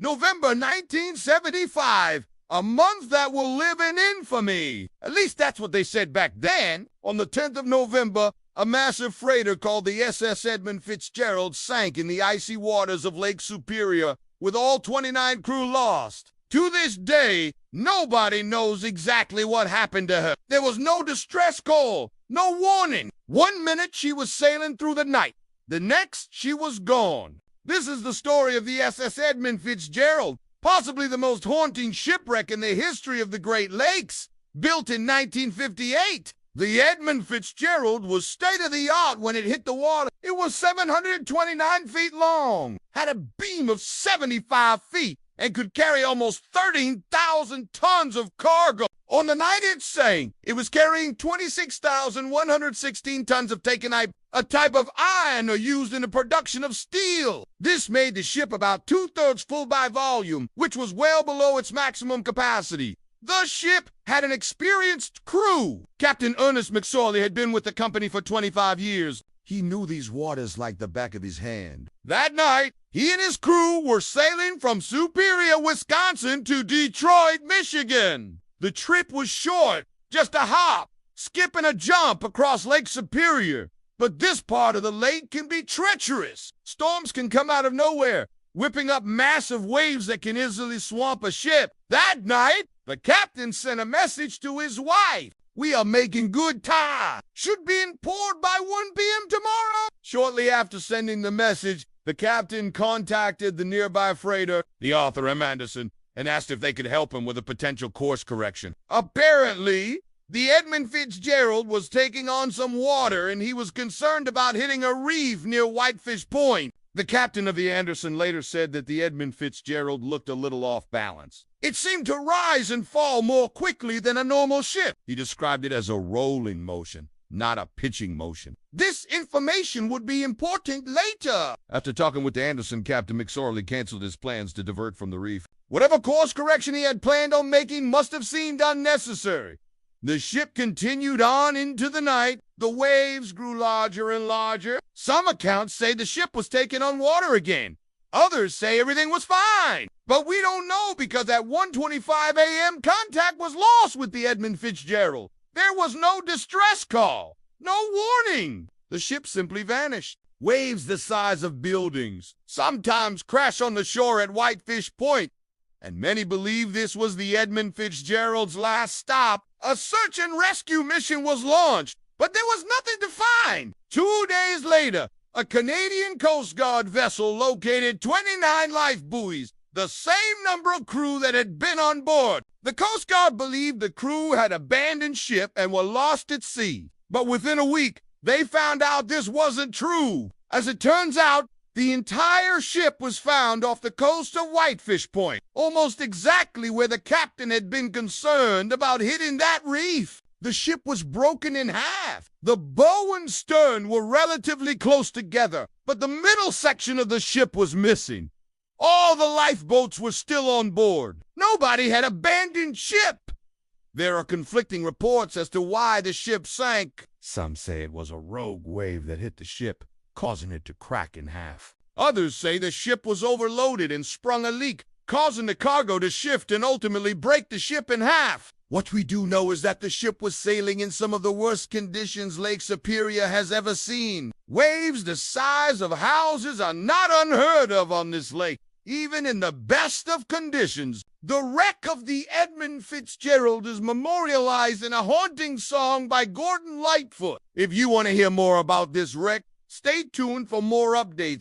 November 1975, a month that will live in infamy. At least that's what they said back then. On the 10th of November, a massive freighter called the SS Edmund Fitzgerald sank in the icy waters of Lake Superior, with all 29 crew lost. To this day, nobody knows exactly what happened to her. There was no distress call, no warning. 1 minute she was sailing through the night. The next, she was gone. This is the story of the SS Edmund Fitzgerald, possibly the most haunting shipwreck in the history of the Great Lakes. Built in 1958, the Edmund Fitzgerald was state-of-the-art when it hit the water. It was 729 feet long, had a beam of 75 feet, and could carry almost 13,000 tons of cargo. On the night it sank, it was carrying 26,116 tons of taconite, a type of iron used in the production of steel. This made the ship about 2/3 full by volume, which was well below its maximum capacity. The ship had an experienced crew. Captain Ernest McSorley had been with the company for 25 years. He knew these waters like the back of his hand. That night, he and his crew were sailing from Superior, Wisconsin to Detroit, Michigan. The trip was short, just a hop, skip and a jump across Lake Superior. But this part of the lake can be treacherous. Storms can come out of nowhere, whipping up massive waves that can easily swamp a ship. That night, the captain sent a message to his wife. "We are making good time. Should be in port by 1 p.m. tomorrow." Shortly after sending the message, the captain contacted the nearby freighter, the Arthur M. Anderson, and asked if they could help him with a potential course correction. Apparently, the Edmund Fitzgerald was taking on some water, and he was concerned about hitting a reef near Whitefish Point. The captain of the Anderson later said that the Edmund Fitzgerald looked a little off balance. It seemed to rise and fall more quickly than a normal ship. He described it as a rolling motion, not a pitching motion. This information would be important later. After talking with the Anderson, Captain McSorley canceled his plans to divert from the reef. Whatever course correction he had planned on making must have seemed unnecessary. The ship continued on into the night. The waves grew larger and larger. Some accounts say the ship was taking on water again. Others say everything was fine. But we don't know because at 1:25 a.m. contact was lost with the Edmund Fitzgerald. There was no distress call, no warning. The ship simply vanished. Waves the size of buildings sometimes crash on the shore at Whitefish Point, and many believe this was the Edmund Fitzgerald's last stop. A search and rescue mission was launched, but there was nothing to find. 2 days later, a Canadian Coast Guard vessel located 29 life buoys, the same number of crew that had been on board. The Coast Guard believed the crew had abandoned ship and were lost at sea. But within a week, they found out this wasn't true. As it turns out, the entire ship was found off the coast of Whitefish Point, almost exactly where the captain had been concerned about hitting that reef. The ship was broken in half. The bow and stern were relatively close together, but the middle section of the ship was missing. All the lifeboats were still on board. Nobody had abandoned ship. There are conflicting reports as to why the ship sank. Some say it was a rogue wave that hit the ship, causing it to crack in half. Others say the ship was overloaded and sprung a leak, causing the cargo to shift and ultimately break the ship in half. What we do know is that the ship was sailing in some of the worst conditions Lake Superior has ever seen. Waves the size of houses are not unheard of on this lake, even in the best of conditions. The wreck of the Edmund Fitzgerald is memorialized in a haunting song by Gordon Lightfoot. If you want to hear more about this wreck, stay tuned for more updates.